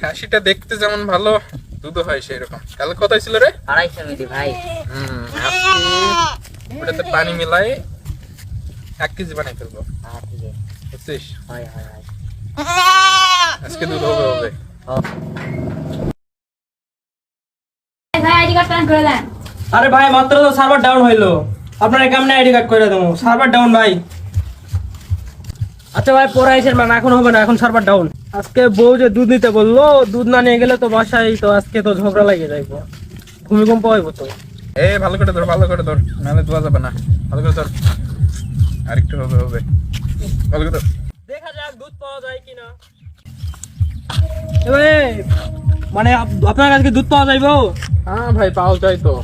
খাসিটা দেখতে যেমন ভালো, দুধও হয় সেই রকম। কাল কোথায় ছিল রে? 250 মিলি ভাই। আজকে ওটাতে পানি মিলাই 1 কেজি বানাই ফেলবো। ঠিক আছে। বুঝছিস? হয় হয় হয়। আজকে দুধ হবে। ভাই আইডি কার্ড টান করে দেন। আরে ভাই মাত্র তো সার্ভার ডাউন হইলো, আপনার কেমনে আইডি কার্ড করে দেবো? সার্ভার ডাউন ভাই। আচ্ছা ভাই পরে আইসেন মান, এখন হবে না, এখন সার্ভার ডাউন। আজকে বউ যে দুধ নিতে বললো, দুধ না নিয়ে গেলে তো বাসায় তো আজকে তো ঝগড়া লাগে যাইবো, ভূমিকম্প হইব তো। ভালো করে ধর, ভালো করে ধর, নাহলে ধোয়া যাবে না। ভালো করে ধর, আরেকটু হবে। ভালো করে ধর। দেখা যাক দুধ পাওয়া যায় কিনা। এবারে মানে আপনার কাছে দুধ পাওয়া যাইবো? হ্যাঁ ভাই, পাওয়া যায় তো।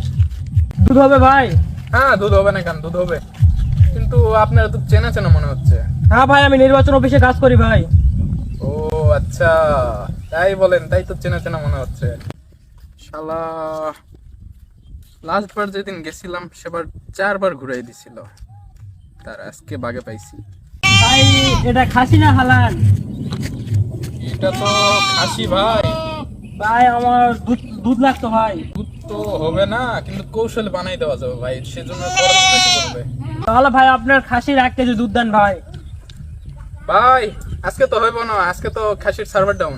দুধ হবে ভাই? হ্যাঁ দুধ হবে না কেন, দুধ হবে। কিন্তু আপনার তো চেনা চেনা মনে হচ্ছে। হ্যাঁ ভাই, আমি নির্বাচন অফিসে কাজ করি ভাই। ও আচ্ছা, তাই বলেন, তাই তো চেনা চেনা মনে হচ্ছে। শালা লাস্ট বার যেদিন গেছিলাম সেবার 4 বার ঘুরাই দিছিল, তার আজকে বাগে পাইছি। ভাই এটা খাসি না হালাল? এটা তো খাসি ভাই। ভাই আমার দুধ দুধ লাগতো ভাই। দুধ তো হবে না, কিন্তু কৌশলে বানাই দেওয়া যাবে ভাই, সেজন্য খরচ বেশি পড়বে। তাহলে ভাই আপনার খাসির 1 কেজি দুধ দেন ভাই। ভাই আজকে তো হইব না, আজকে তো খাসির সার্ভার ডাউন।